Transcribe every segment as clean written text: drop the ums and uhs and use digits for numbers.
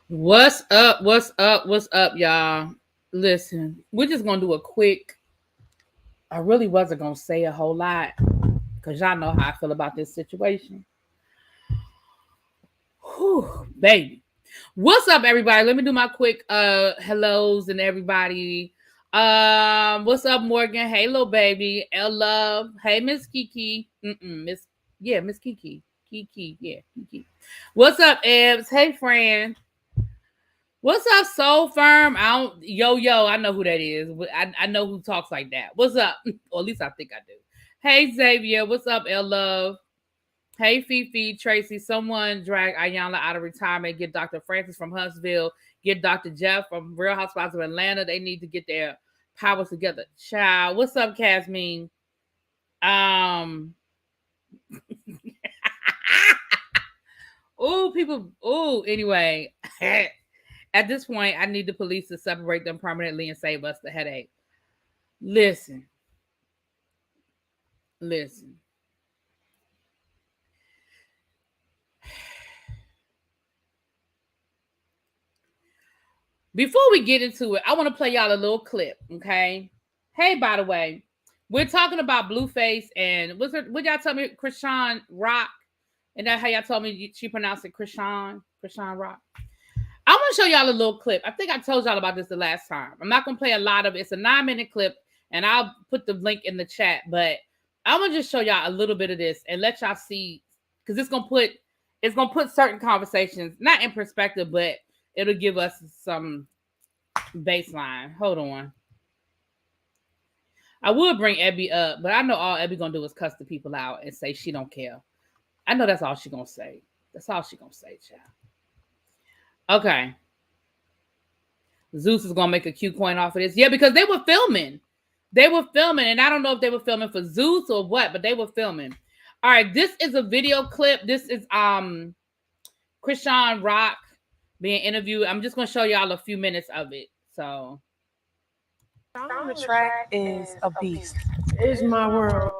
What's up? What's up? What's up, y'all? Listen, we're just gonna do a quick. I really wasn't gonna say a whole lot because y'all know how I feel about this situation. Whew, baby. What's up, everybody? Let me do my quick hellos and everybody. What's up, Morgan? Hey, little baby. L Love. Hey, Miss Kiki. Miss Kiki. Kiki. What's up, Ebs? Hey, Fran. What's up, Soul Firm? I know who that is. I know who talks like that. What's up? Or at least I think I do. Hey, Xavier. What's up, L Love? Hey, Fifi, Tracy. Someone drag Ayanna out of retirement. Get Dr. Francis from Huntsville. Get Dr. Jeff from Real Housewives of Atlanta. They need to get their powers together. Child. What's up, Casmine? Anyway. At this point, I need the police to separate them permanently and save us the headache. Listen. Before we get into it, I want to play y'all a little clip, okay? Hey, by the way, we're talking about Blueface and what y'all tell me, Chrisean Rock? And that's how y'all told me she pronounced it Chrisean Rock. I want to show y'all a little clip. I think I told y'all about this the last time. I'm not going to play a lot of it. It's a 9-minute clip, and I'll put the link in the chat. But I want to just show y'all a little bit of this and let y'all see, because it's gonna put certain conversations not in perspective, but it'll give us some baseline. Hold on. I would bring Ebby up, but I know all Ebby gonna do is cuss the people out and say she don't care. I know that's all she gonna say. That's all she gonna say, child. Okay. Zeus is gonna make a Q coin off of this. Yeah, because they were filming. And I don't know if they were filming for Zeus or what, but they were filming. All right, this is a video clip. This is Chrisean Rock being interviewed. I'm just gonna show y'all a few minutes of it. So on the track is a beast. It's my world.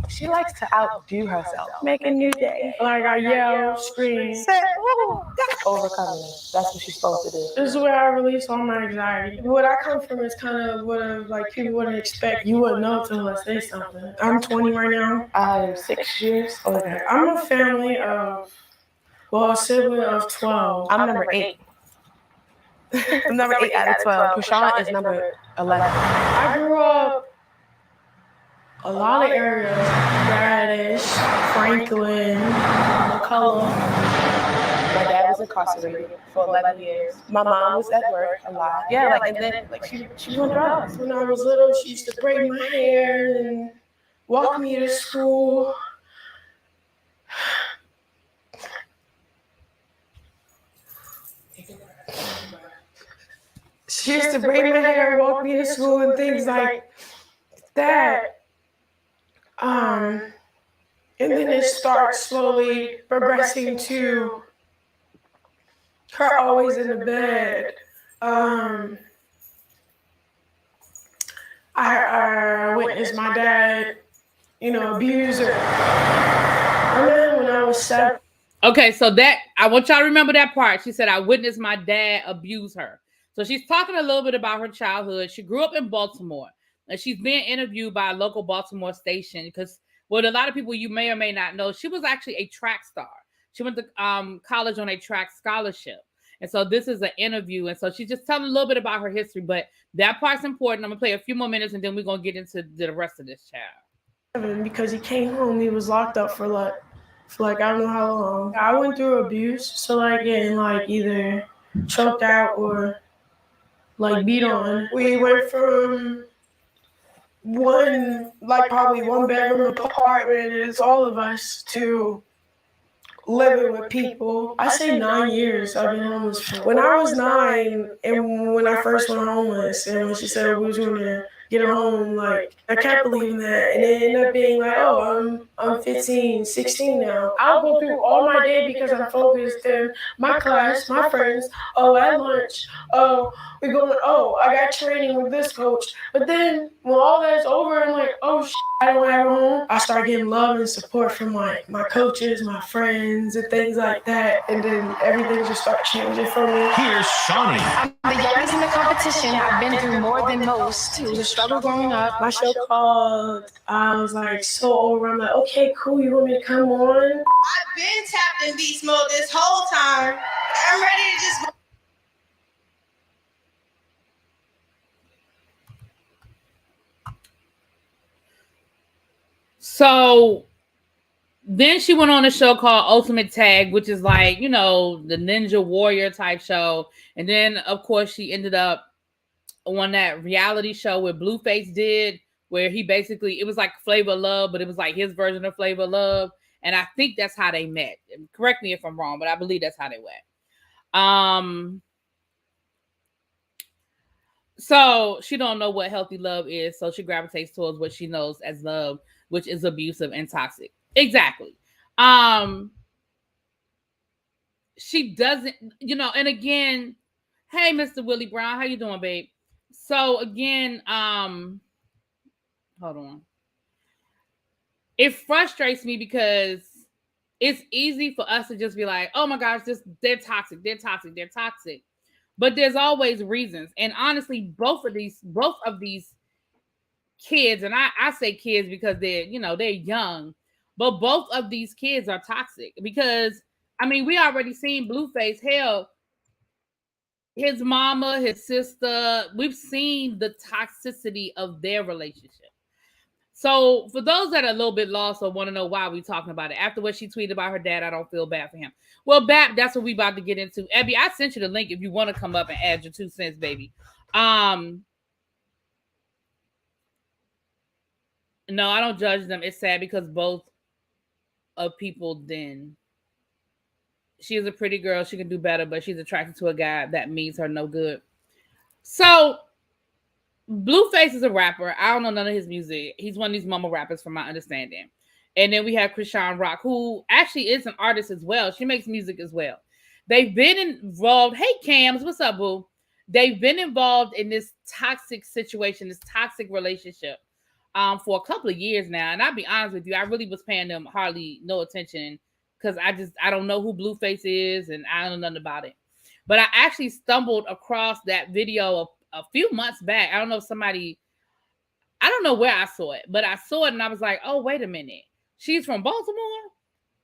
She likes to outdo herself. Make a new day. Like I yell, scream. Say, that's overcoming. That's what she's supposed to do. This is where I release all my anxiety. What I come from is kind of what like people wouldn't expect. You wouldn't know until I say something. I'm 20 right now. I'm 6 years older. I'm a family of, a sibling of 12. I'm number 8. I'm number 8 out of 12. Chrisean is number 11. I grew up a lot of areas. Radish, Franklin, McCullough. My dad was incarcerated for 11 years. My mom was at work a lot. Yeah, and then she was on drugs. When I was little, she used to braid my hair and walk me to school. She used to braid my hair, walk me to school, and things like that. And then it starts slowly progressing to her always in the bed. I witnessed my dad, abuse her. And then when I was 7. okay, so that I want y'all to remember that part. She said, I witnessed my dad abuse her. So she's talking a little bit about her childhood. She grew up in Baltimore. And she's being interviewed by a local Baltimore station because, a lot of people you may or may not know, she was actually a track star. She went to college on a track scholarship. And so this is an interview. And so she's just telling a little bit about her history. But that part's important. I'm going to play a few more minutes and then we're going to get into the rest of this child. Because he came home, he was locked up for I don't know how long. I went through abuse. So getting either choked out or beat on. We went from probably one bedroom apartment, and it's all of us, to living with people. I say 9 years I've been homeless. When I was 9, and when I first went homeless, and when she said we was going to get a home, I kept believing that, and it ended up being I'm I'm 15, 16 now. I'll go through all my day because I'm focused in my class, my friends. Oh, at lunch. Oh, we going. Oh, I got training with this coach. But then when all that's over, I'm like, oh, I don't have a home. I start getting love and support from my coaches, my friends, and things like that. And then everything just starts changing for me. Here's Shawnee. I'm the youngest in the competition. I've been through more than most. It was a struggle growing up. My show called, I was like so over. I'm like, okay, cool, you want me to come on? I've been tapped in beast mode this whole time. I'm ready to just... So then she went on a show called Ultimate Tag, which is like, you know, the Ninja Warrior type show. And then, of course, she ended up on that reality show where Blueface did, where he basically, it was like Flavor of Love, but it was like his version of Flavor of Love. And I think that's how they met. Correct me if I'm wrong, but I believe that's how they went. So she don't know what healthy love is. So she gravitates towards what she knows as love, which is abusive and toxic. Exactly. She doesn't, you know, and again, hey, Mr. Willie Brown, how you doing, babe? So again, hold on. It frustrates me because it's easy for us to just be like, oh my gosh, they're toxic, they're toxic, they're toxic. But there's always reasons. And honestly, both of these kids, and I say kids because they're, you know, they're young, but both of these kids are toxic because, I mean, we already seen Blueface, hell, his mama, his sister, we've seen the toxicity of their relationship. So for those that are a little bit lost or want to know why we're talking about it, after what she tweeted about her dad, I don't feel bad for him. Well, Bap, that's what we about to get into. Abby, I sent you the link if you want to come up and add your 2 cents, baby. No, I don't judge them. It's sad because both of people then. She is a pretty girl. She can do better, but she's attracted to a guy that means her no good. So Blueface is a rapper. I don't know none of his music. He's one of these mama rappers from my understanding. And then we have Chrisean Rock, who actually is an artist as well. She makes music as well. They've been involved. Hey, Cams, what's up, boo? They've been involved in this toxic situation, this toxic relationship for a couple of years now. And I'll be honest with you, I really was paying them hardly no attention because I don't know who Blueface is and I don't know nothing about it. But I actually stumbled across that video a few months back. I don't know if I don't know where I saw it, but I saw it and I was like, oh, wait a minute. She's from Baltimore?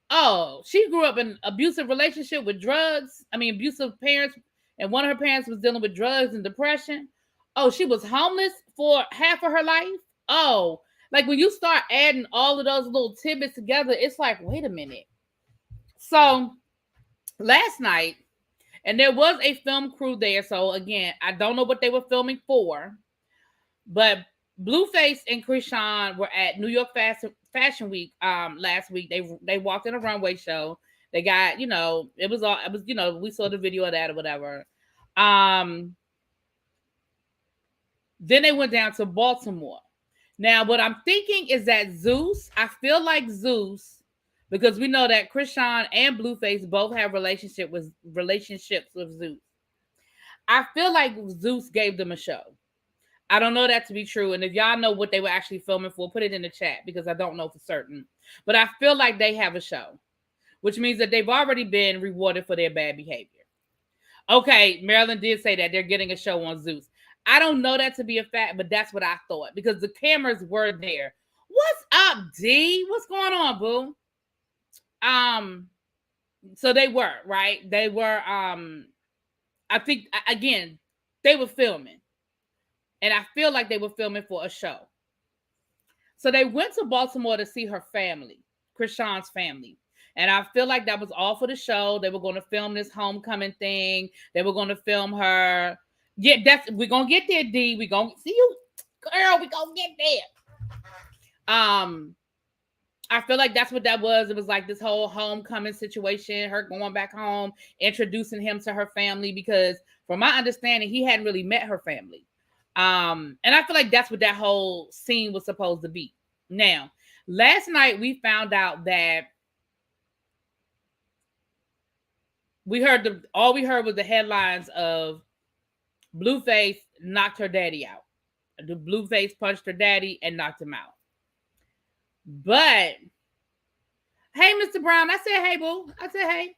Oh, she grew up in an abusive relationship with drugs. I mean, abusive parents. And one of her parents was dealing with drugs and depression. Oh, she was homeless for half of her life. Oh, like when you start adding all of those little tidbits together, it's like, wait a minute. So last night, and there was a film crew there. So again, I don't know what they were filming for, but Blueface and Chrisean were at New York Fashion Week last week. They walked in a runway show. They got, you know, it was, you know, we saw the video of that or whatever. Then they went down to Baltimore. Now, what I'm thinking is that Zeus, I feel like Zeus, because we know that Chrisean and Blueface both have relationships with Zeus. I feel like Zeus gave them a show. I don't know that to be true. And if y'all know what they were actually filming for, put it in the chat because I don't know for certain. But I feel like they have a show, which means that they've already been rewarded for their bad behavior. Okay, Marilyn did say that they're getting a show on Zeus. I don't know that to be a fact, but that's what I thought because the cameras were there. What's up, D? What's going on, boo? So they were, right? They were, I think, again, they were filming. And I feel like they were filming for a show. So they went to Baltimore to see her family, Chrisean's family. And I feel like that was all for the show. They were going to film this homecoming thing. They were going to film her. Yeah, we're going to get there, D. We're going to see you, girl. We're going to get there. I feel like that's what that was. It was like this whole homecoming situation, her going back home, introducing him to her family, because from my understanding, he hadn't really met her family. And I feel like that's what that whole scene was supposed to be. Now, Last night we found out that all we heard was the headlines of Blueface knocked her daddy out. The Blueface punched her daddy and knocked him out. But hey, Mr. Brown, I said hey, boo. I said hey.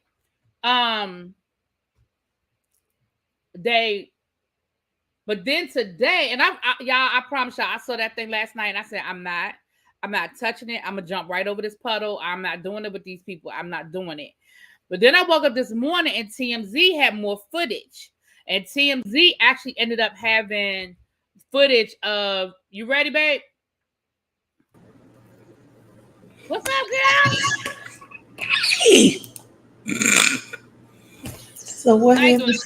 But then today, and I promise y'all, I saw that thing last night, and I said I'm not touching it. I'm gonna jump right over this puddle. I'm not doing it with these people. I'm not doing it. But then I woke up this morning and TMZ had more footage. And TMZ actually ended up having footage of, you ready, babe? What's up, girl? Hey. So what happened?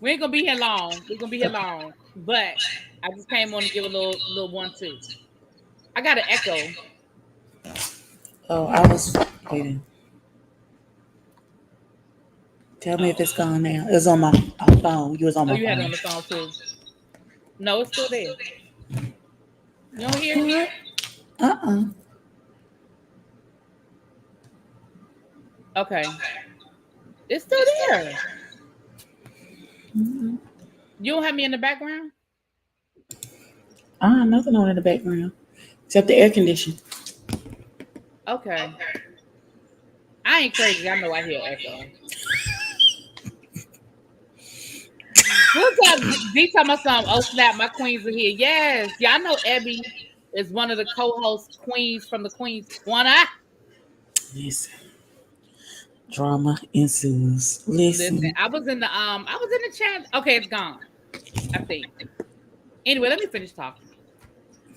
We ain't gonna be here long. We're gonna be here long. But I just came on to give a little 1-2. I got an echo. Oh, I was waiting. Tell me if it's gone now. It was on my phone. You was on my phone. You had it on the phone too. No, it's still there. You don't hear me? Okay. It's still there. Mm-hmm. You don't have me in the background? Nothing on in the background. Except the air conditioning. Okay. I ain't crazy. I know I hear echo. What's up? D talking about something. Oh snap, my queens are here. Yes. Yeah, I know Abby is one of the co-host queens from the Queens Corner. Listen. Drama ensues. Listen. I was in the chat. Okay, it's gone. I think. Anyway, let me finish talking.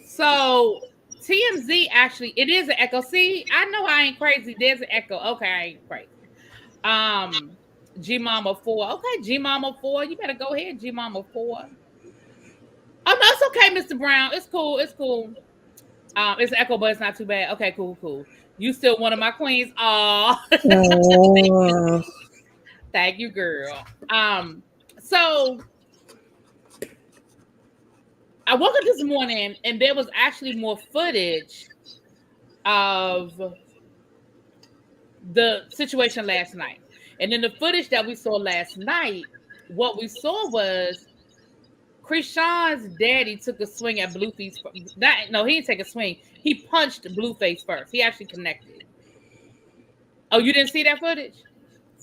So TMZ actually, it is an echo. See, I know I ain't crazy. There's an echo. Okay, I ain't crazy. G Mama 4. Okay, G Mama 4. You better go ahead, G Mama 4. Oh no, it's okay, Mr. Brown. It's cool. It's cool. It's an echo, but it's not too bad. Okay, cool. You still one of my queens. Oh. Thank you, girl. So I woke up this morning and there was actually more footage of the situation last night. And in the footage that we saw last night, what we saw was Chrisean's daddy took a swing at Blueface. No, he didn't take a swing. He punched Blueface first. He actually connected. Oh, you didn't see that footage?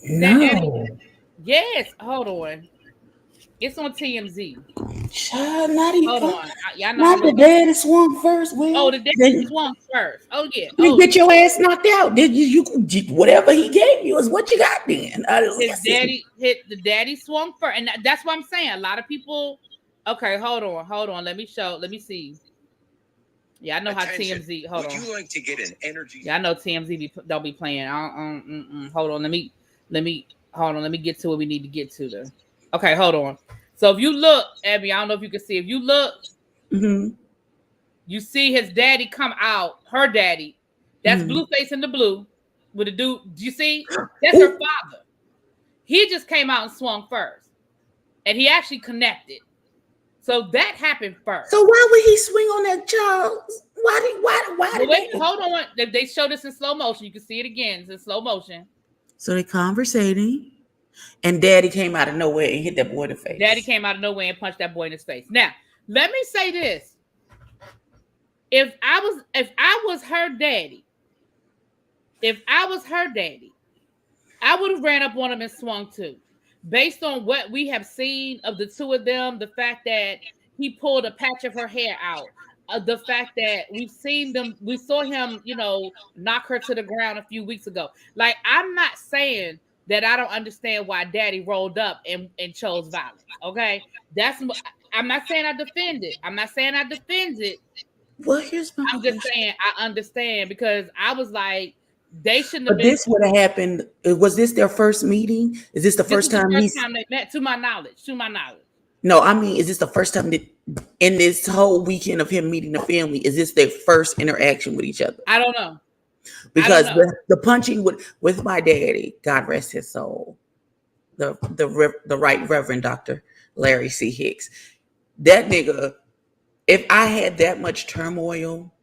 No. Yes. Hold on. It's on TMZ. Child, not even. Hold on. Not the daddy swung first. Oh, the daddy swung first. Oh, yeah. You get your ass knocked out. Did you whatever he gave you is what you got then. The daddy swung first. And that's what I'm saying. A lot of people. Okay, hold on. Let me see. Yeah, I know how TMZ. Hold on. Would you like to get an energy? Yeah, I know TMZ don't be playing. Hold on. Let me hold on. Let me get to what we need to get to there. Okay, hold on. So if you look, Abby, I don't know if you can see. If you look, you see his daddy come out. Her daddy. That's Blueface in the blue with a dude. Do you see? That's her father. He just came out and swung first, and he actually connected. So that happened first. So why would he swing on that child? Why? Hold on. They show this in slow motion. You can see it again. It's in slow motion. So they're conversating, and daddy came out of nowhere and hit that boy in the face. Daddy came out of nowhere and punched that boy in his face. Now, let me say this. If I was her daddy, I would have ran up on him and swung too. Based on what we have seen of the two of them, the fact that he pulled a patch of her hair out, the fact that we saw him, knock her to the ground a few weeks ago. Like, I'm not saying that I don't understand why daddy rolled up and chose violence. Okay. I'm not saying I defend it. Well, here's my I'm just saying I understand, because I was like, they shouldn't have been. This would have happened. Was this their first meeting? Is this the first time they met? To my knowledge. No, I mean, is this the first time that in this whole weekend of him meeting the family, is this their first interaction with each other? I don't know. Because the punching with my daddy, God rest his soul, the Right Reverend Dr. Larry C. Hicks, that nigga, if I had that much turmoil,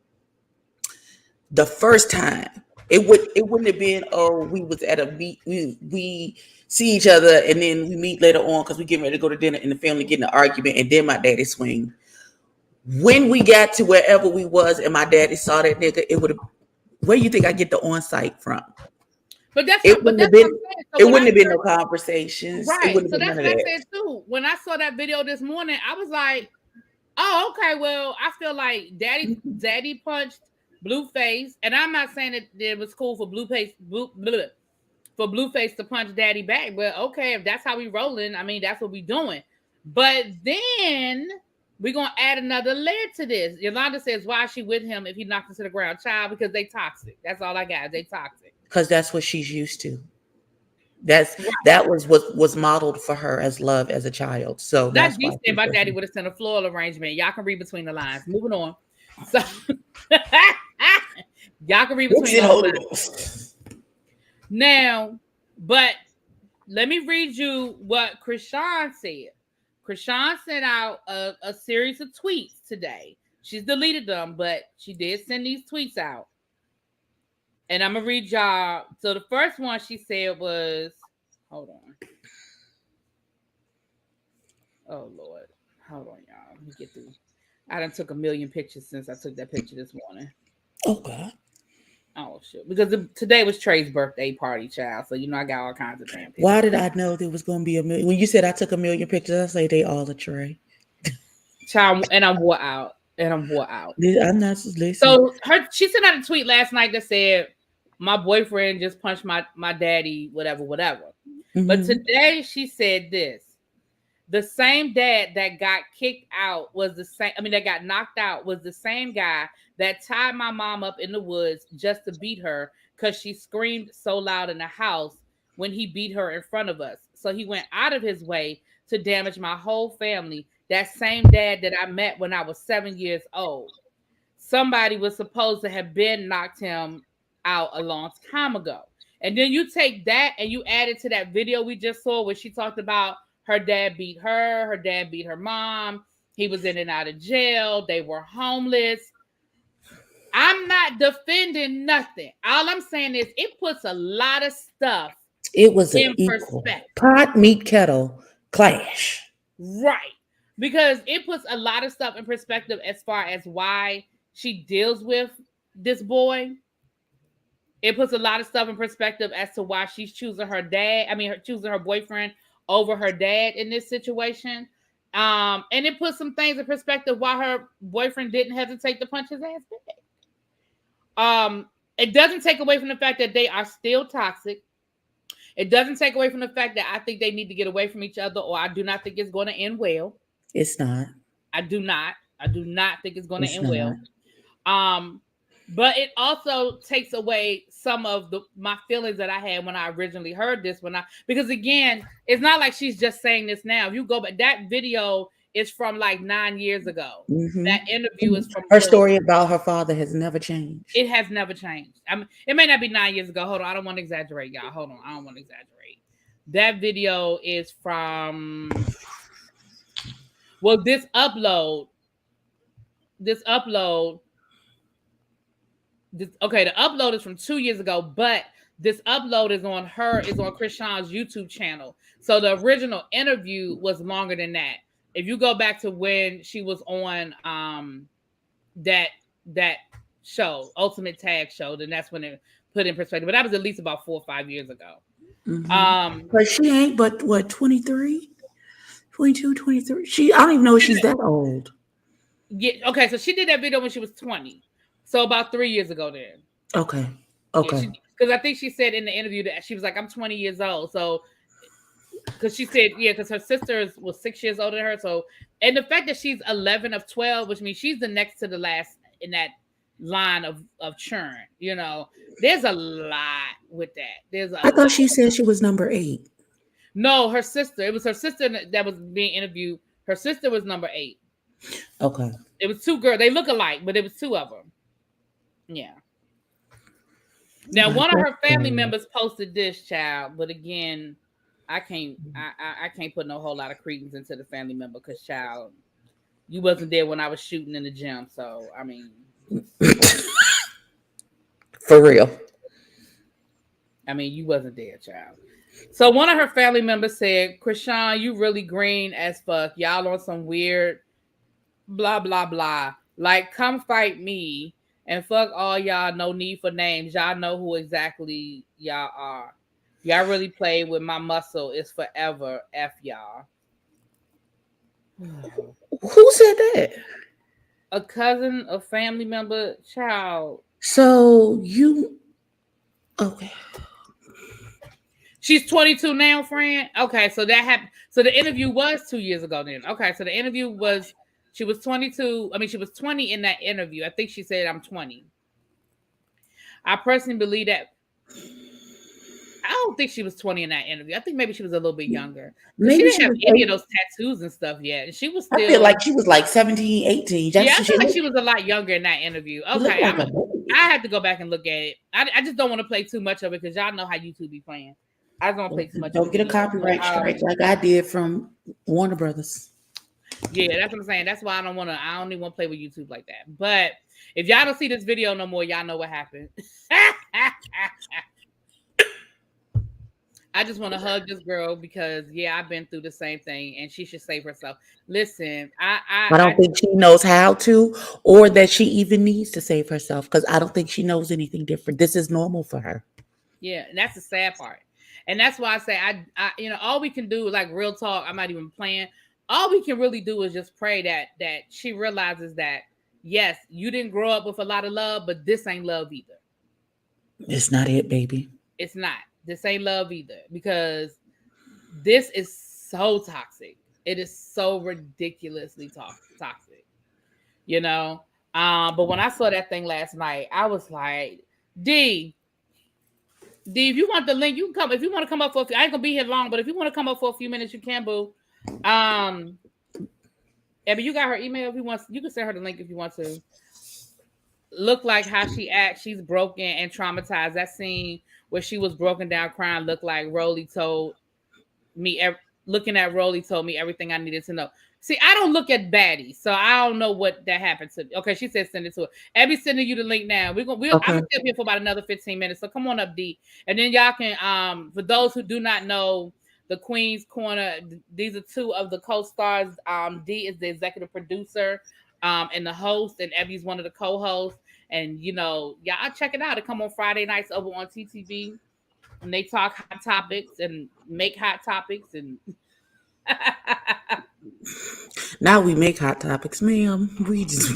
the first time, it wouldn't have been, oh, we was at a meet, we see each other and then we meet later on because we getting ready to go to dinner and the family getting an argument and then my daddy swing. When we got to wherever we was and my daddy saw that nigga, it would have. Where you think I get the on-site from? But that's it wouldn't have been. So it wouldn't have been no conversations. Right. It wouldn't So have been that's none what of I that. said too. When I saw that video this morning, I was like, "Oh, okay. Well, I feel like Daddy punched Blueface, and I'm not saying that it was cool for Blueface to punch Daddy back, but okay, if that's how we rolling, I mean, that's what we doing. But then we're gonna add another layer to this. Yolanda says, "Why is she with him if he knocked her to the ground, child? Because they toxic. That's all I got. They toxic. Because that's what she's used to. That was what was modeled for her as love as a child. So that's why my daddy would have sent a floral arrangement. Y'all can read between the lines. Moving on. So y'all can read between the lines. Now, but let me read you what Chrisean said. Chrisean sent out a series of tweets today. She's deleted them, but she did send these tweets out. And I'm going to read y'all. So the first one she said was, hold on. Oh, Lord. Hold on, y'all. Let me get through. I done took a million pictures since I took that picture this morning. Okay. Oh, shit. Because today was Trey's birthday party, child. So, I got all kinds of damn pictures. Why did I know there was going to be a million? When you said I took a million pictures, I say they all a Trey. Child, and I'm wore out. I'm not listening. So she sent out a tweet last night that said, my boyfriend just punched my daddy, whatever. Mm-hmm. But today she said this. The same dad that got kicked out that got knocked out was the same guy that tied my mom up in the woods just to beat her because she screamed so loud in the house when he beat her in front of us. So he went out of his way to damage my whole family. That same dad that I met when I was 7 years old. Somebody was supposed to have been knocked him out a long time ago. And then you take that and you add it to that video we just saw where she talked about her dad beat her dad beat her mom, he was in and out of jail, they were homeless. I'm not defending nothing. All I'm saying is it puts a lot of stuff in perspective. Pot, meat, kettle clash. Right. Because it puts a lot of stuff in perspective as far as why she deals with this boy. It puts a lot of stuff in perspective as to why she's choosing choosing her boyfriend over her dad in this situation. And it puts some things in perspective why her boyfriend didn't hesitate to punch his ass back. It doesn't take away from the fact that they are still toxic. It doesn't take away from the fact that I think they need to get away from each other, or I do not think it's going to end well. It's not. I do not think it's going to end well. But it also takes away some of my feelings that I had when I originally heard this. Because again, it's not like she's just saying this now. If you go back, that video is from like 9 years ago. Mm-hmm. That interview is from her story about her father has never changed. It has never changed. I mean, it may not be 9 years ago. Hold on, I don't want to exaggerate, y'all. Hold on, I don't want to exaggerate. That video is from. Well, the upload is from 2 years ago, but this upload is on Chrisean's YouTube channel. So the original interview was longer than that. If you go back to when she was on that show, Ultimate Tag Show, then that's when it put in perspective. But that was at least about 4 or 5 years ago. Mm-hmm. But she ain't but what, 23? 22, 23. I don't even know if she's that old. Yeah. Okay. So she did that video when she was 20. So about 3 years ago then. Okay. Because I think she said in the interview that she was like, I'm 20 years old. So, because she said, because her sister was 6 years older than her. So, and the fact that she's 11 of 12, which means she's the next to the last in that line of churn. There's a lot with that. I thought she said she was number 8. No, her sister. It was her sister that was being interviewed. Her sister was number 8. Okay. It was 2 girls. They look alike, but it was 2 of them. Yeah. Now, one of her family members posted this, child, but again, I can't put no whole lot of credence into the family member because, child, you wasn't there when I was shooting in the gym. So, I mean, For real. I mean, you wasn't there, child. So one of her family members said, Chrisean, you really green as fuck. Y'all on some weird blah, blah, blah. Like, come fight me and fuck all y'all. No need for names. Y'all know who exactly y'all are. Y'all really played with my muscle. It's forever. F y'all. Who said that? A cousin, a family member, child. So you, okay. She's 22 now, friend. Okay, so that happened. So the interview was 2 years ago then. Okay, so the interview was, she was 22. I mean, she was 20 in that interview. I think she said, I'm 20. I personally believe that. I don't think she was 20 in that interview. I think maybe she was a little bit younger. Maybe she didn't have any of those tattoos and stuff yet. And she was still. I feel like she was like 17, 18. Yeah, I feel like she was a lot younger in that interview. Okay, I had to go back and look at it. I just don't want to play too much of it because y'all know how YouTube be playing. I don't play too much. Don't get a copyright strike like I did from Warner Brothers. Yeah, that's what I'm saying. That's why I don't even want to play with YouTube like that. But if y'all don't see this video no more, y'all know what happened. I just want to hug this girl because I've been through the same thing and she should save herself. Listen, I don't think she knows how to or that she even needs to save herself because I don't think she knows anything different. This is normal for her. Yeah, and that's the sad part. And that's why I say I all we can do, like real talk, I'm not even playing. All we can really do is just pray that she realizes that yes, you didn't grow up with a lot of love, but this ain't love either. It's not it, baby. It's not. This ain't love either because this is so toxic. It is so ridiculously toxic, you know. But when I saw that thing last night, I was like, D, if you want the link, you can come. If you want to come up for a few, I ain't gonna be here long, but if you want to come up for a few minutes, you can, boo. Abby, you got her email if you want. You can send her the link if you want to. Look like how she acts. She's broken and traumatized. That scene where she was broken down crying looked like Rolly told me. Looking at Rolly told me everything I needed to know. See, I don't look at baddies, so I don't know what that happened to. Okay, she said send it to her. Abby's sending you the link now. I'm gonna stay here for about another 15 minutes. So come on up, D, and then y'all can. For those who do not know, the Queen's Corner. These are two of the co-stars. D is the executive producer. And the host, and Abby's one of the co-hosts. And y'all check it out. It come on Friday nights over on TTV, and they talk hot topics and make hot topics. And now we make hot topics, ma'am. We just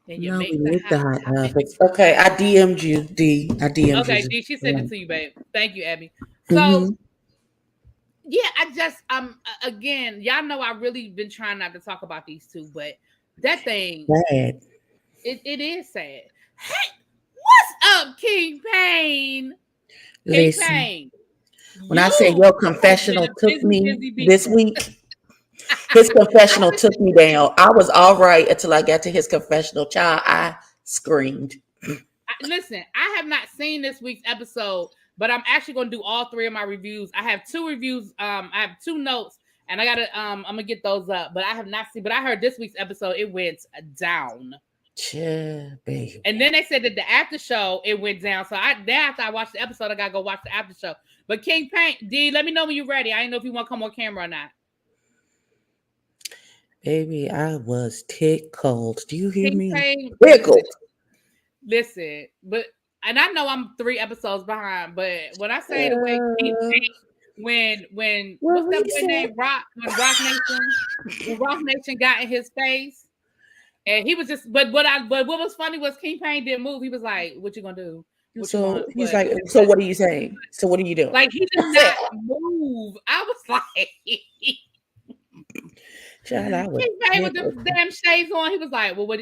and you make the hot topics. Okay, I DM'd you, D. I DM'd you. Okay, D, she sent it to you, babe. Thank you, Abby. So. Yeah, I just again, y'all know I really been trying not to talk about these two, but that thing sad. It is sad. Hey, what's up, King Payne? King Payne. When I say your confessional took me this week, his confessional took me down. I was all right until I got to his confessional. Child, I screamed. Listen, I have not seen this week's episode. But I'm actually going to do all three of my reviews. I have two reviews. I have two notes, and I gotta. I'm gonna get those up. But I have not seen. But I heard this week's episode it went down. Yeah, baby. And then they said that the after show it went down. So after I watched the episode, I gotta go watch the after show. But King Payne, D, let me know when you're ready. I didn't know if you want to come on camera or not. Baby, I was tickled. Do you hear me? Payne, tickled. Listen, but. And I know I'm 3 episodes behind, but when I say the way when what's that boy name Rock Nation got in his face, and he was just but what was funny was King Payne didn't move. He was like, "What you gonna do?" So he's like, "So what are you saying? So what are you doing?" Like he did not move. I was like, Child, King Payne with the damn shades on. He was like, "Well, what?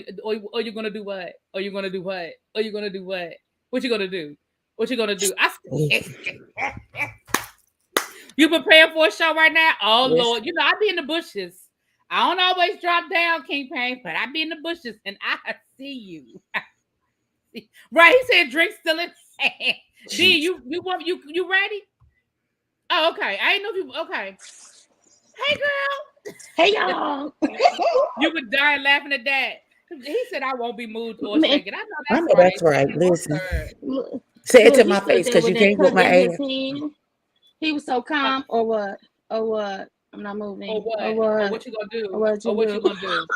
Are you gonna do what? Are you gonna do what? Are you gonna do what?" What you gonna do? What you gonna do? You preparing for a show right now? Oh yes. Lord, I be in the bushes. I don't always drop down, King Payne, but I be in the bushes and I see you. Right? He said, "Drink still in hand." D, you ready? Oh, okay. I didn't know if you okay. Hey, girl. Hey, y'all. You were dying laughing at that. He said, I won't be moved or shaken. I know that's right. Listen. Look, Say it to he my stood face there because with you that can't whip cup my in ass. his hand. He was so calm, or what? Or what? I'm not moving. Or what? Or what? Or what you gonna do? Or what you Or what do? you gonna do?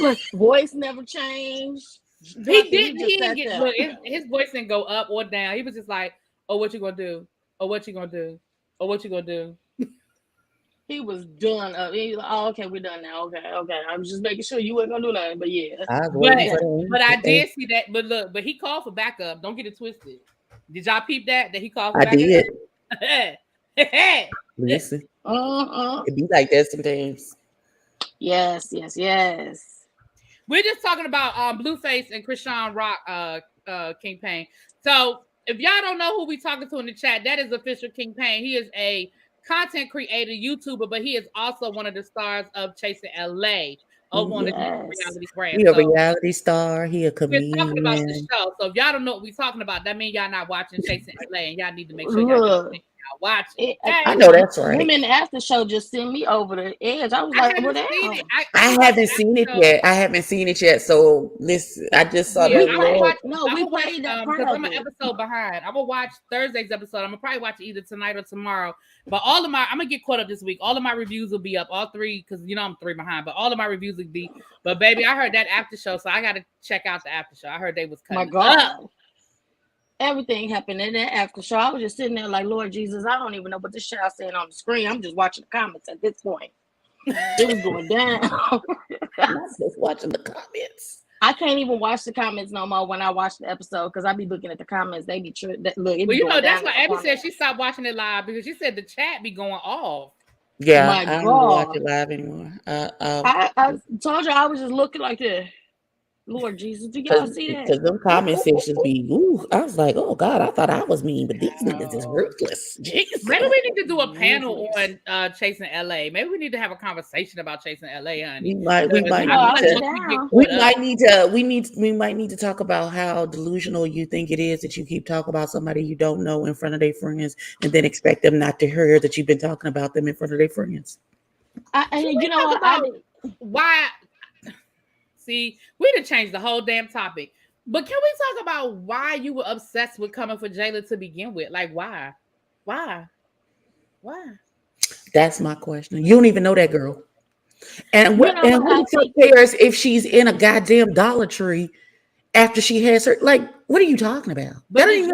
Look, voice never changed. He didn't. just He didn't sat get. there. Look, his voice didn't go up or down. He was just like, "Oh, what you gonna do? Oh, what you gonna do? Oh, what you gonna do?" He was done. He was like, oh, okay, we're done now. Okay. I was just making sure you weren't gonna do nothing. But yeah, But I did see that. But look, but he called for backup. Don't get it twisted. Did y'all peep that? That he called for I backup? did. Listen, it be like that sometimes. Yes. We're just talking about Blueface and Chrisean Rock King Payne. So if y'all don't know who we talking to in the chat, that is official King Payne. He is a content creator, YouTuber, but he is also one of the stars of Chasing L.A. over on the reality brand. He a reality star. He a comedian. We're talking about the show. So if y'all don't know what we're talking about, that means y'all not watching Chasing L.A. and y'all need to make sure y'all watch it. Okay? I know that's right. Him in the after show just sent me over the edge. I was like, "What the hell?" I haven't seen it yet. I haven't seen it yet. So listen, I just saw we played that part because I'm an episode behind. I'm gonna watch Thursday's episode. I'm gonna probably watch it either tonight or tomorrow. But I'm gonna get caught up this week. All of my reviews will be up, all three, because I'm 3 behind. But all of my reviews will be. But baby, I heard that after show, so I gotta check out the after show. I heard they was cutting up. Everything happened in that after show. I was just sitting there like, Lord Jesus, I don't even know what this shit I saying on the screen. I'm just watching the comments at this point. It was going down. I'm just watching the comments. I can't even watch the comments no more when I watch the episode because I be looking at the comments. They be true. Look, well, you know that's why Abby said she stopped watching it live because she said the chat be going off. Yeah, I don't watch it live anymore. I told you I was just looking like this. Lord Jesus, do y'all see that? Because them comment sections be, I was like, oh God, I thought I was mean, but these niggas is ruthless. Jesus. Maybe we need to do a panel on Chasing L.A. Maybe we need to have a conversation about Chasing L.A. Honey. We might need to talk about how delusional you think it is that you keep talking about somebody you don't know in front of their friends and then expect them not to hear that you've been talking about them in front of their friends. Why? See, we done changed the whole damn topic. But can we talk about why you were obsessed with coming for Jayla to begin with? Like, why? That's my question. You don't even know that girl. And who cares if she's in a goddamn Dollar Tree after she has her? Like, what are you talking about? But I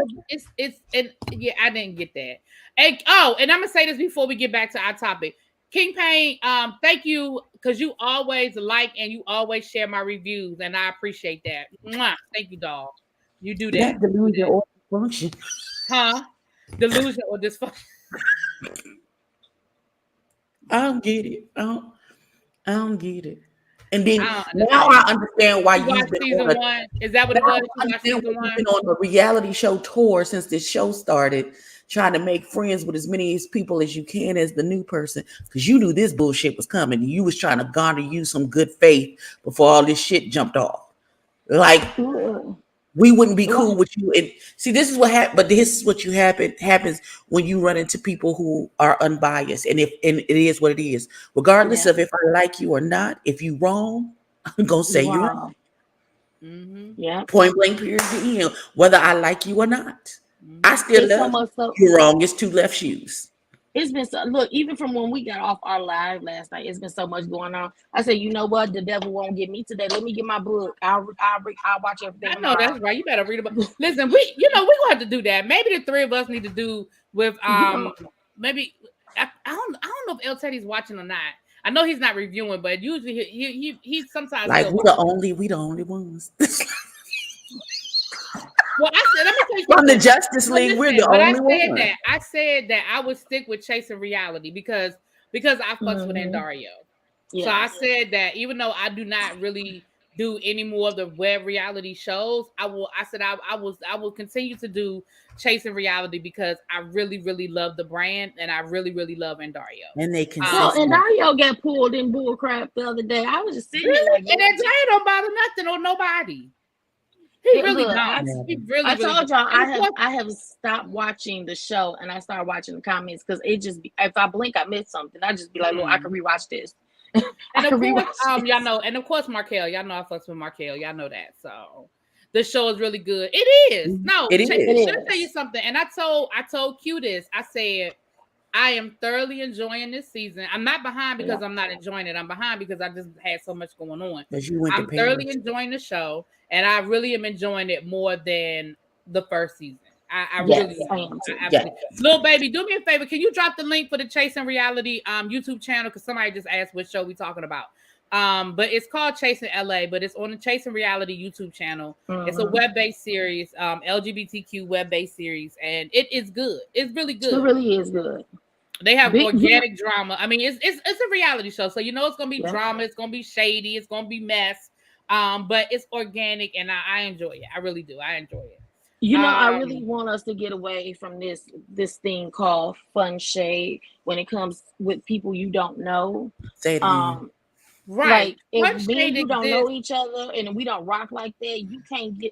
didn't get that. And I'm gonna say this before we get back to our topic. King Payne, thank you because you always like and you always share my reviews, and I appreciate that. Mwah. Thank you, dog. You do that. Delusion or dysfunction. Huh? Delusion or dysfunction. I don't get it. I don't get it. And then now I understand why you've been season one. Is that what it was? You've been on a reality show tour since this show started, trying to make friends with as many people as you can as the new person, because you knew this bullshit was coming. You was trying to garner you some good faith before all this shit jumped off. Like we wouldn't be cool with you. And see, this is what happened. But this is what happens when you run into people who are unbiased, and it is what it is, regardless of if I like you or not. If you wrong, I'm gonna say you're wrong. Yeah. Point blank. Period. Whether I like you or not, I still love you. You're wrong. It's two left shoes. It's been look, even from when we got off our live last night, it's been so much going on. I said, you know what? The devil won't get me today. Let me get my book. I'll watch everything. I know that's right. You better read about. Listen, we're gonna have to do that. Maybe the three of us need to do with maybe I don't know if El Teddy's watching or not. I know he's not reviewing, but usually he sometimes like we the only ones. Well, I said, let me tell you from the Justice League, we're the only one. I said that I would stick with Chasing Reality because I fucks with Andario. Yeah. So I said that even though I do not really do any more of the web reality shows, I will continue to do Chasing Reality because I really, really love the brand and I really, really love Andario. And they can. Andario got pulled in bullcrap the other day. I was just sitting there like, and Andario don't bother nothing or nobody. He really Look, don't. He really. I really told don't. y'all And of course- I have stopped watching the show and I started watching the comments because it just if I blink I miss something. I just be like, Lord, I can rewatch this. And of course, y'all know, and of course, Markel, y'all know I fucks with Markel, y'all know that. So the show is really good. It is. No, It is. Should I tell you something? And I told Q this. I said I am thoroughly enjoying this season. I'm not behind because I'm not enjoying it. I'm behind because I just had so much going on. I'm thoroughly enjoying the show, and I really am enjoying it more than the first season. I really am. Absolutely. Little baby, do me a favor. Can you drop the link for the Chasing Reality YouTube channel? Because somebody just asked what show we talking about. But it's called Chasing L.A., but it's on the Chasing Reality YouTube channel. It's a web-based series, LGBTQ web-based series, and it is good. It's really good. It really is good. They have organic drama. I mean, it's a reality show, so you know it's gonna be drama. It's gonna be shady. It's gonna be mess. But it's organic, and I enjoy it. I really do. I enjoy it. You know, I really want us to get away from this thing called fun shade when it comes with people you don't know. Right. Like if me and you don't know each other and we don't rock like that, you can't.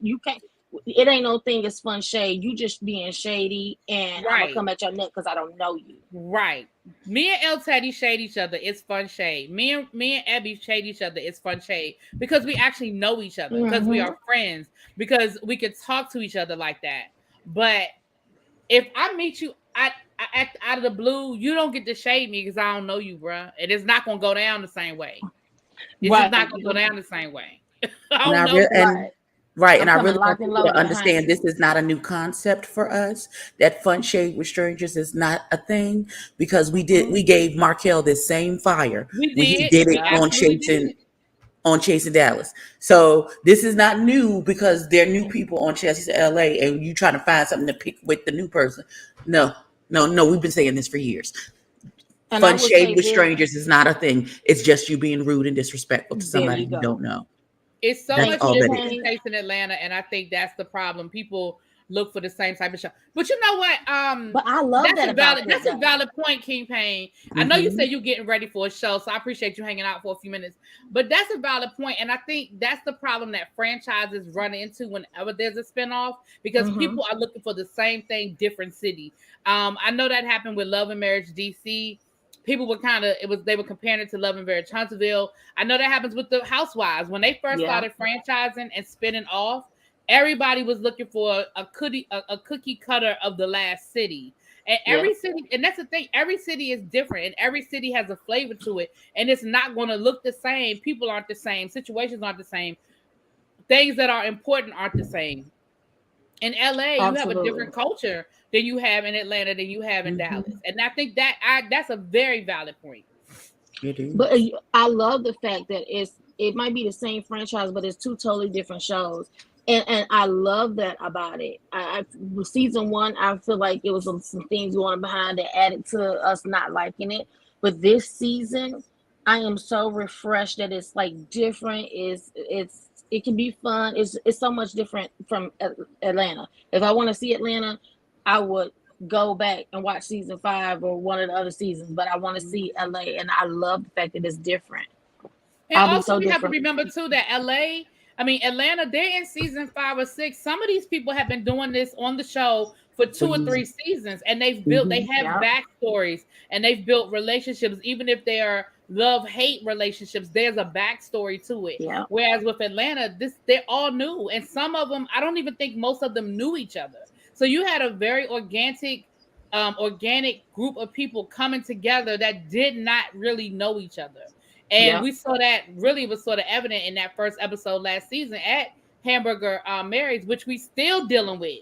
It ain't no thing as fun shade. You just being shady, and I'm gonna come at your neck because I don't know you. Right. Me and El Teddy shade each other. It's fun shade. Me and Abby shade each other. It's fun shade because we actually know each other, because we are friends, because we can talk to each other like that. But if I meet you, I act out of the blue, you don't get to shade me because I don't know you, bruh. And it's not gonna go down the same way. It's just not gonna go down the same way. Right, and I really want you to understand this is not a new concept for us. That fun shade with strangers is not a thing because we gave Markel this same fire. He did it on Chasing Dallas. So this is not new because they're new people on Chasing L.A. and you trying to find something to pick with the new person. No, we've been saying this for years. And fun shade with strangers is not a thing. It's just you being rude and disrespectful to somebody you don't know. It's so much different in Chasing Atlanta, and I think that's the problem. People look for the same type of show. But you know what? But I love that's a valid point, King Payne. I know you said you're getting ready for a show, so I appreciate you hanging out for a few minutes. But that's a valid point, and I think that's the problem that franchises run into whenever there's a spinoff, because people are looking for the same thing, different city. I know that happened with Love and Marriage DC. People were they were comparing it to Love and Marriage Huntsville. I know that happens with the Housewives. When they first started franchising and spinning off, everybody was looking for a cookie cutter of the last city. And every city, and that's the thing, every city is different and every city has a flavor to it. And it's not going to look the same. People aren't the same. Situations aren't the same. Things that are important aren't the same. In LA, you have a different culture than you have in Atlanta, than you have in Dallas. And I think that's a very valid point. But I love the fact that it might be the same franchise, but it's two totally different shows. And I love that about it. With season 1, I feel like it was some things going behind that added to us not liking it. But this season, I am so refreshed that it's like different. It can be fun. It's so much different from Atlanta. If I want to see Atlanta, I would go back and watch season 5 or one of the other seasons. But I want to see LA, and I love the fact that it's different. And also, we have to remember too that Atlanta, they're in season 5 or 6. Some of these people have been doing this on the show for 2 or 3 seasons, and they have backstories, and they've built relationships, even if they are love-hate relationships. There's a backstory to it. Yeah. Whereas with Atlanta, they're all new, and some of them, I don't even think most of them knew each other. So you had a very organic group of people coming together that did not really know each other. And we saw that really was sort of evident in that first episode last season at Hamburger Mary's, which we still dealing with.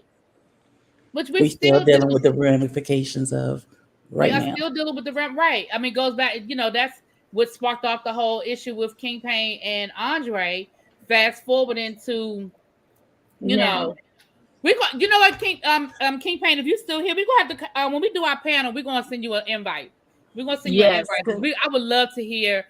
We still dealing with the ramifications of right now. We are still dealing with the right. I mean, goes back, that's what sparked off the whole issue with King Payne and Andre. Fast forwarding to, we go. You know what, King Payne, if you're still here, we're gonna have to when we do our panel, we're gonna send you an invite. We're gonna send you an invite. I would love to hear.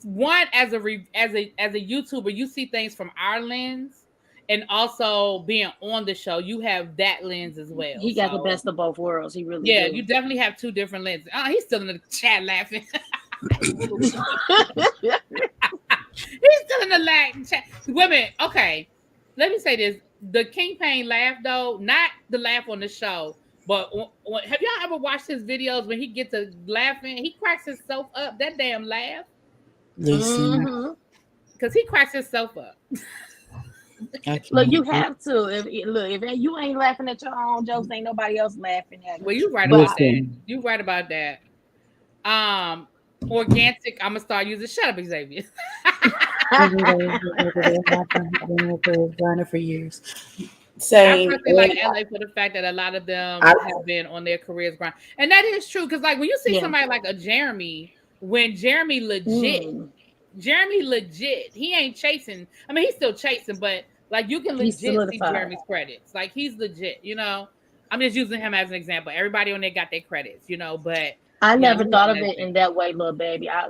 One, as a YouTuber, you see things from our lens, and also being on the show, you have that lens as well. He got the best of both worlds. He really you definitely have 2 different lenses. He's still in the chat laughing. He's still in the chat. Women, okay. Let me say this. the Kingpin laugh though, not the laugh on the show, but have y'all ever watched his videos when he gets to laughing? He cracks himself up. That damn laugh, Listen, because he cracks himself up. I Look, you can't. have to. If you ain't laughing at your own jokes, ain't nobody else laughing at Well, it. you right But about that. Listen. You right about that. Organic. I'm gonna start using. Shut up, Xavier. Running for years. I Same. personally like LA for the fact that a lot of them have been on their careers grind, and that is true. Because like when you see Yeah. somebody like a Jeremy, when Jeremy legit, he ain't chasing. I mean, he's still chasing, but like you can He's legit see solidified. Jeremy's credits. Like he's legit. You know, I'm just using him as an example. Everybody on there got their credits. You know, but I yeah, never I'm thought of using it in that way, little baby. I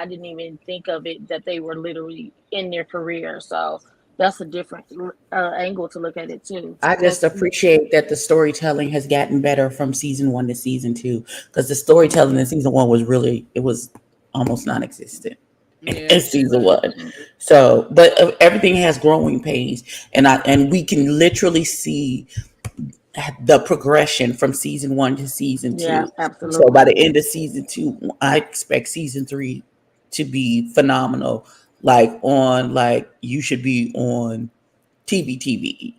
didn't even think of it that they were literally in their career. So that's a different angle to look at it too. I just appreciate that the storytelling has gotten better from season 1 to season 2, because the storytelling in season 1 was almost non-existent in season 1. So, but everything has growing pains, and we can literally see the progression from season 1 to season 2. Yeah, absolutely. So by the end of season 2, I expect season 3 to be phenomenal. Like you should be on TV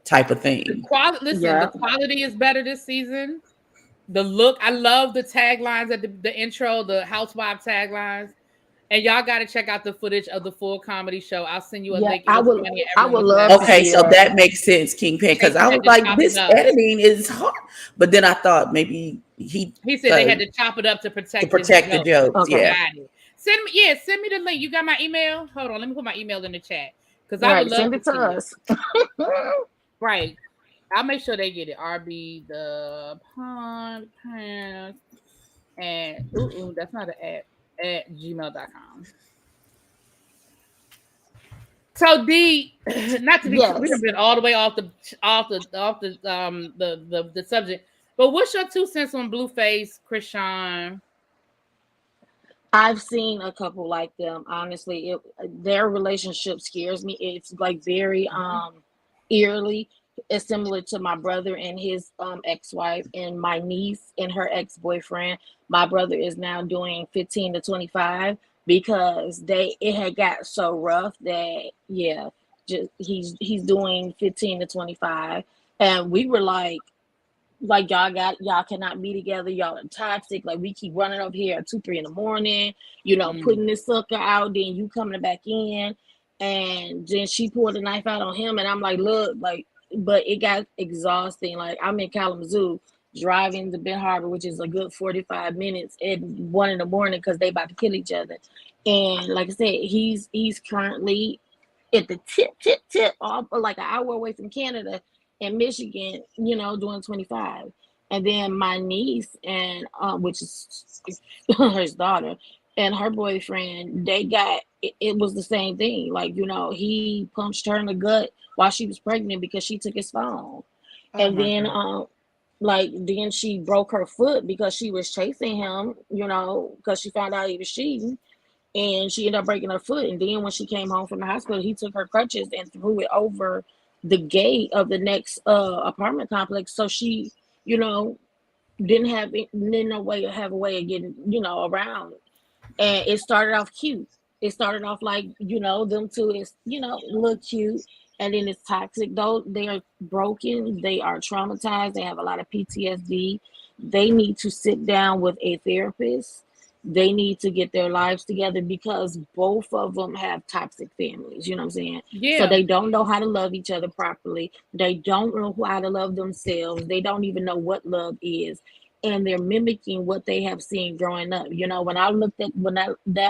type of thing. The quality is better this season. The look, I love the taglines at the intro, the housewife taglines. And y'all got to check out the footage of the full comedy show. I'll send you a link. I would love to Okay, see so that. that makes sense, Kingpin, because I was like, this editing is hard. But then I thought maybe he said they had to chop it up to protect the jokes. Okay. Yeah. Send me the link. You got my email? Hold on, let me put my email in the chat. Because I would love send it to us. Right. I'll make sure they get it. RB the podcast. And that's not an at gmail.com. So not to be we have been all the way off the subject, but what's your 2 cents on Blueface, Chrisean? I've seen a couple like them. Honestly, their relationship scares me. It's like very eerily. It's similar to my brother and his ex-wife, and my niece and her ex-boyfriend. My brother is now doing 15 to 25 because it had got so rough that he's doing 15 to 25, and we were like y'all cannot be together, y'all are toxic, like we keep running up here at 2-3 in the morning, putting this sucker out, then you coming back in, and then she pulled a knife out on him, and I'm like, look, like, but it got exhausting. Like I'm in Kalamazoo driving to Ben Harbor, which is a good 45 minutes at 1 in the morning because they about to kill each other. And like I said, he's currently at the tip off, like an hour away from Canada in Michigan, doing 25. And then my niece and which is his daughter and her boyfriend, they got it was the same thing. Like, he punched her in the gut while she was pregnant because she took his phone. And then then she broke her foot because she was chasing him, because she found out he was cheating, and she ended up breaking her foot. And then when she came home from the hospital, he took her crutches and threw it over the gate of the next apartment complex. So she, didn't have a way of getting, around. And it started off cute. It started off like, them two is, look cute. And then it's toxic. Though they are broken, they are traumatized, they have a lot of PTSD. They need to sit down with a therapist. They need to get their lives together because both of them have toxic families. You know what I'm saying? Yeah. So they don't know how to love each other properly. They don't know how to love themselves. They don't even know what love is. And they're mimicking what they have seen growing up. When I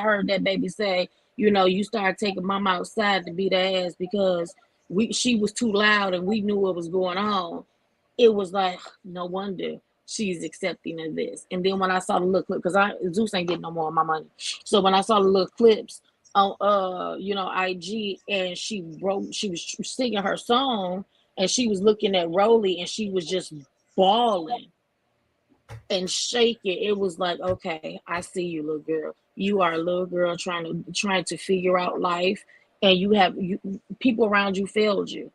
heard that baby say, you started taking mama outside to beat her ass because she was too loud and we knew what was going on. It was like, no wonder she's accepting of this. And then when I saw the little clip, because Zeus ain't getting no more of my money. So when I saw the little clips on IG, and she was singing her song and she was looking at Rolly and she was just bawling and shaking. It was like, okay, I see you, little girl. You are a little girl trying to figure out life, and people around you failed you.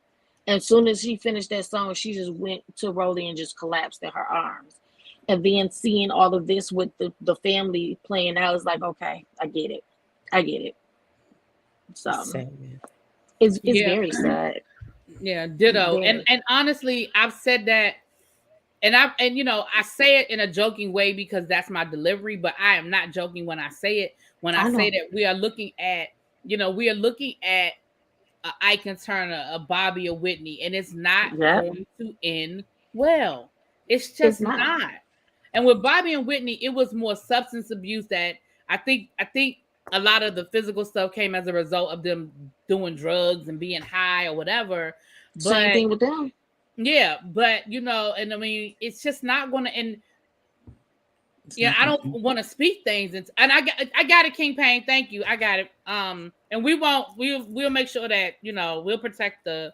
As soon as she finished that song, she just went to Rolly and just collapsed in her arms. And then seeing all of this with the family playing out, was like, okay, I get it. So it's very sad. Yeah, ditto. And honestly, I've said that, and I say it in a joking way because that's my delivery, but I am not joking when I say it. When I say that we are looking at a Ike Turner, a Bobby, a Whitney, and it's not going to end well. It's just not. And with Bobby and Whitney, it was more substance abuse that I think a lot of the physical stuff came as a result of them doing drugs and being high or whatever. But, same thing with them. Yeah, but and I mean, it's just not going to end. Yeah, I don't want to speak things, and I got it, King Payne. Thank you, I got it. And we'll make sure that we'll protect the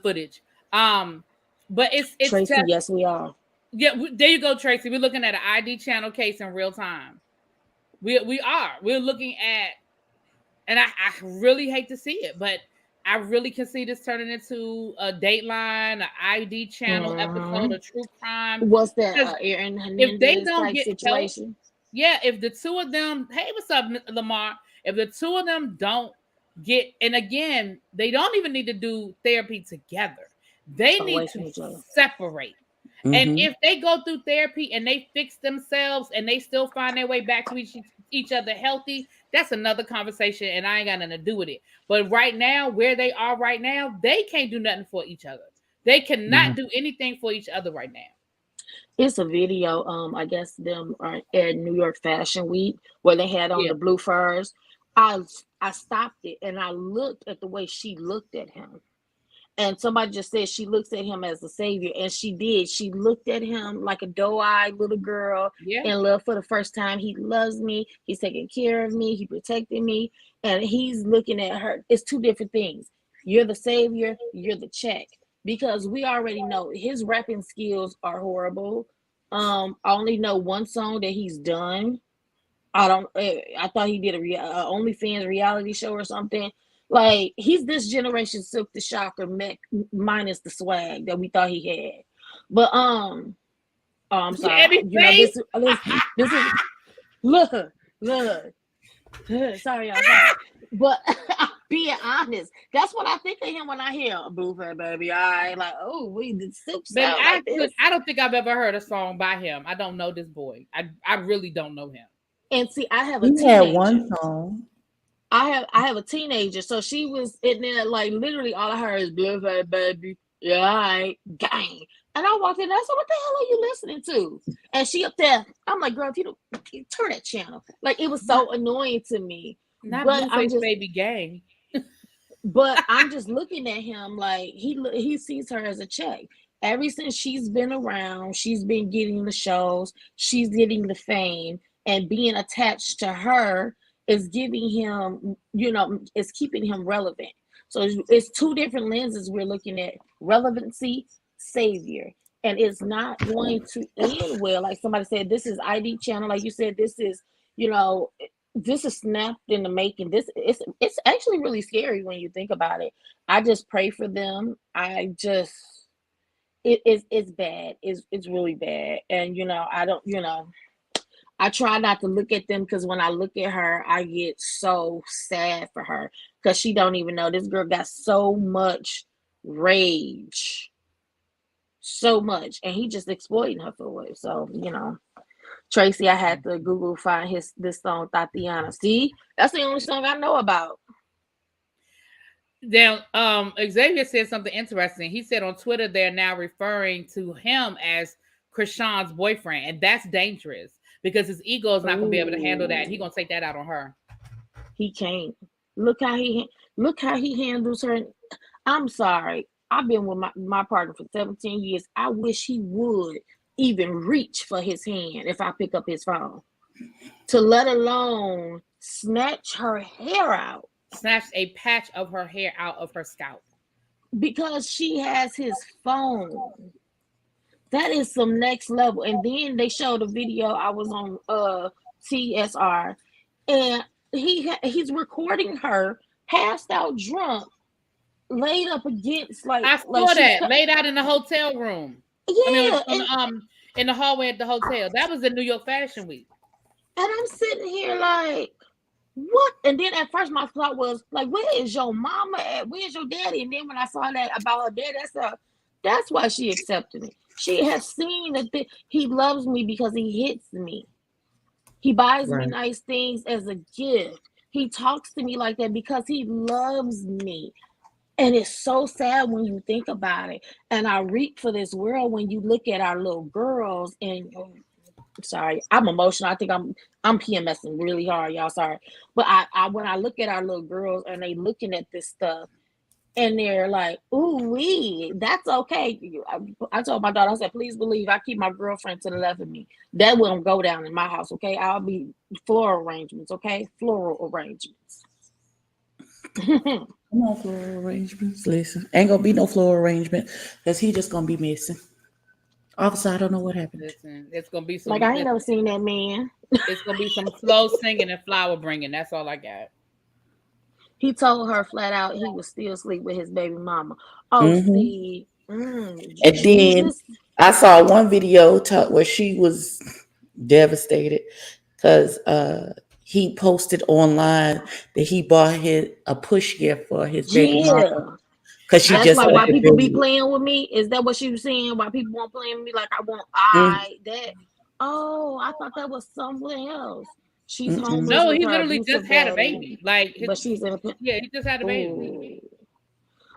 footage. But it's Tracy, just, yes, we are. Yeah, there you go, Tracy. We're looking at an ID channel case in real time. We're looking at, and I really hate to see it, but I really can see this turning into a Dateline, an ID channel episode of true crime. What's that? Aaron Hernandez if they don't get situation? Help, if the two of them, hey, what's up, Lamar? If the two of them don't get, and again, they don't even need to do therapy together. They need to separate. Mm-hmm. And if they go through therapy and they fix themselves and they still find their way back to each other healthy, that's another conversation, and I ain't got nothing to do with it. But right now, where they are right now, they can't do nothing for each other. They cannot do anything for each other right now. It's a video. I guess them are at New York Fashion Week where they had on the blue furs. I stopped it and I looked at the way she looked at him. And somebody just said she looks at him as a savior. And she did. She looked at him like a doe-eyed little girl in love for the first time. He loves me. He's taking care of me. He protected me. And he's looking at her. It's two different things. You're the savior. You're the check. Because we already know his rapping skills are horrible. I only know one song that he's done. I thought he did a OnlyFans reality show or something. Like, he's this generation Silk the Shocker minus the swag that we thought he had. But I'm sorry. This is look. Sorry, y'all. But being honest, that's what I think of him when I hear Blueface, baby. I like, oh, we did Silk sound like this. I don't think I've ever heard a song by him. I don't know this boy. I really don't know him. And see, I have a teenager. Had one song. I have a teenager, so she was in there like literally all I heard is Blueface, baby. Yeah, all right, gang. And I walked in and I said, what the hell are you listening to? And she up there, I'm like, girl, if you don't turn that channel. Like, it was so annoying to me. Not Blueface baby gang. But I'm just looking at him like he sees her as a check. Ever since she's been around, she's been getting the shows, she's getting the fame, and being attached to her is giving him, it's keeping him relevant. So it's two different lenses we're looking at: relevancy, savior. And it's not going to end well. Like somebody said, this is ID channel. Like you said, this is, this is snapped in the making. It's actually really scary when you think about it. I just pray for them. It's bad. It's really bad. And I try not to look at them because when I look at her, I get so sad for her because she don't even know. This girl got so much rage, so much, and he just exploiting her for it. So Tracy, I had to Google find this song Tatiana. See, that's the only song I know about. Then Xavier said something interesting. He said on Twitter they're now referring to him as Chrisean's boyfriend, and that's dangerous because his ego is not going to be able to handle that. He's going to take that out on her. He can't. Look how he handles her. I'm sorry. I've been with my partner for 17 years. I wish he would even reach for his hand if I pick up his phone, to let alone snatch her hair out. Snatch a patch of her hair out of her scalp. Because she has his phone. That is some next level. And then they showed a video. I was on TSR, and he's recording her passed out drunk laid up against I saw that laid out in the hotel room. Yeah, in the hallway at the hotel. That was in New York Fashion Week. And I'm sitting here like, what? And then at first my thought was like, where is your mama at? Where's your daddy? And then when I saw that about her dad, that's why she accepted me. She has seen that he loves me because he hits me. He buys me nice things as a gift. He talks to me like that because he loves me. And it's so sad when you think about it. And I reap for this world when you look at our little girls and sorry, I'm emotional. I think I'm PMSing really hard, y'all. Sorry. But I when I look at our little girls and they looking at this stuff and they're like, ooh, that's okay. I told my daughter, I said, please believe I keep my girlfriend to the left of me. That won't go down in my house, okay? I'll be floral arrangements, okay? Floral arrangements. Come on, floral arrangements. Listen, ain't gonna be no floral arrangement because he just gonna be missing. Officer, I don't know what happened. Listen, it's gonna be some. Like I ain't never seen that man. It's gonna be some slow singing and flower bringing. That's all I got. He told her flat out he was still asleep with his baby mama. Oh, see. And then I saw one video where she was devastated because he posted online that he bought a push gift for his baby mama. Because she that's like why people be playing with me. Is that what she was saying? Why people won't play with me? Like I want that. Oh, I thought that was something else. She's homeless. No, he literally just had a baby. But she's in he just had a baby.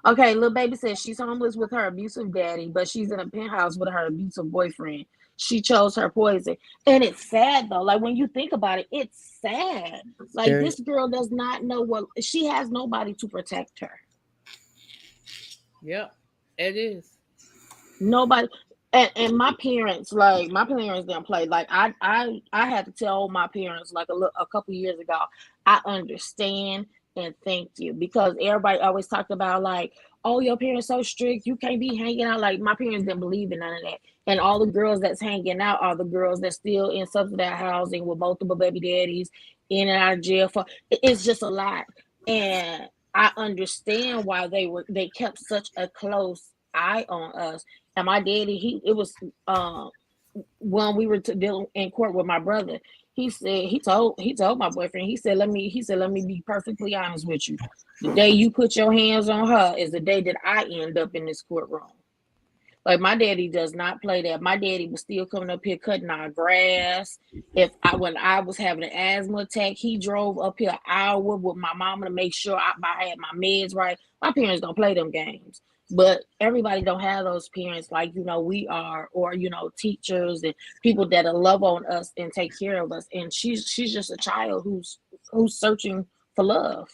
Ooh. Okay, little baby says she's homeless with her abusive daddy, but she's in a penthouse with her abusive boyfriend. She chose her poison. And it's sad though. Like when you think about it, it's sad. Like this girl does not know she has nobody to protect her. Yep, it is. Nobody. And my parents didn't play. Like I had to tell my parents like a couple years ago, I understand and thank you, because everybody always talked about like, oh, your parents so strict, you can't be hanging out. Like my parents didn't believe in none of that. And all the girls that's hanging out are the girls that's still in subsidized housing with multiple baby daddies, in and out of jail it's just a lot. And I understand why they kept such a close eye on us. And my daddy, it was when we were dealing in court with my brother. He said he told my boyfriend. He said let me be perfectly honest with you. The day you put your hands on her is the day that I end up in this courtroom. Like my daddy does not play that. My daddy was still coming up here cutting our grass. When I was having an asthma attack, he drove up here an hour with my mama to make sure I had my meds right. My parents don't play them games. But everybody don't have those parents like, we are, or, teachers and people that love on us and take care of us. And she's just a child who's searching for love.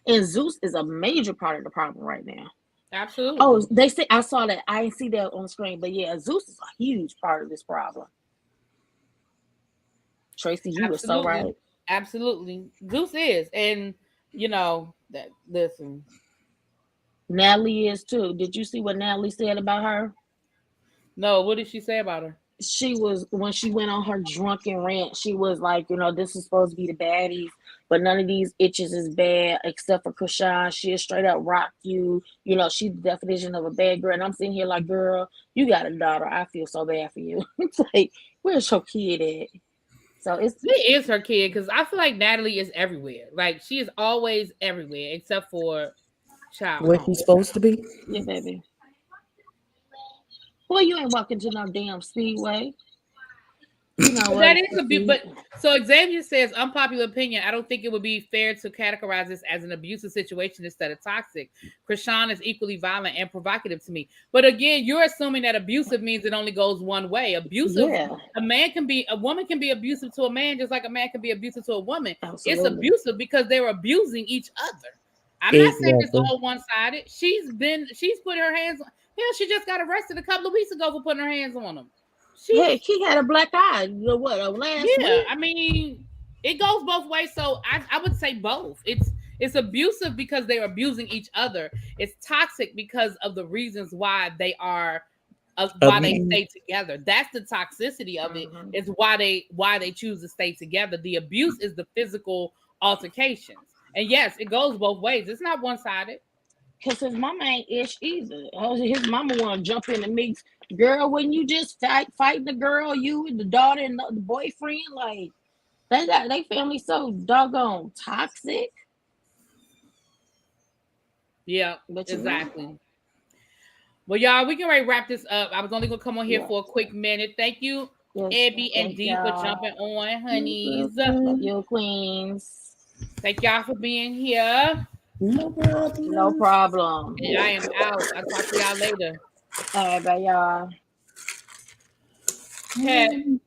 And Zeus is a major part of the problem right now. Absolutely. Oh, they say, I saw that. I didn't see that on screen, but yeah, Zeus is a huge part of this problem. Tracy, you were so right. Absolutely. Zeus is. And, listen. Natalie is too. Did you see what Natalie said about her? No, what did she say about her? When she went on her drunken rant, she was like, this is supposed to be the baddies, but none of these itches is bad except for Chrisean. She'll straight up rock you. She's the definition of a bad girl. And I'm sitting here like, girl, you got a daughter. I feel so bad for you. It's like, where's your kid at? So she is her kid, because I feel like Natalie is everywhere. Like she is always everywhere except for child. Where she's supposed to be? Yeah, baby. Boy, you ain't walking to no damn speedway. That is but so Xavier says, unpopular opinion, I don't think it would be fair to categorize this as an abusive situation instead of toxic. Chrisean is equally violent and provocative to me. But again, you're assuming that abusive means it only goes one way. Abusive, a woman can be abusive to a man just like a man can be abusive to a woman. Absolutely. It's abusive because they're abusing each other. I'm not saying it's all one-sided. She's put her hands on. Hell, she just got arrested a couple of weeks ago for putting her hands on him. She had a black eye. Last week? I mean, it goes both ways. So I would say both. It's abusive because they're abusing each other. It's toxic because of the reasons why they are, why they stay together. That's the toxicity of it. Is why they choose to stay together. The abuse is the physical altercations. And yes, it goes both ways. It's not one-sided. Because his mama ain't ish either. His mama want to jump in the mix. Girl, when you just fight the girl, you and the daughter and the boyfriend, like, they family so doggone toxic. Yeah, But exactly. Well, y'all, we can already wrap this up. I was only gonna come on here for a quick minute. Thank you, Abby and D, for jumping on, honeys. Love you, queens. Thank y'all for being here. No problem. No problem. And I am out. I'll talk to y'all later. All right, bye, y'all. Okay.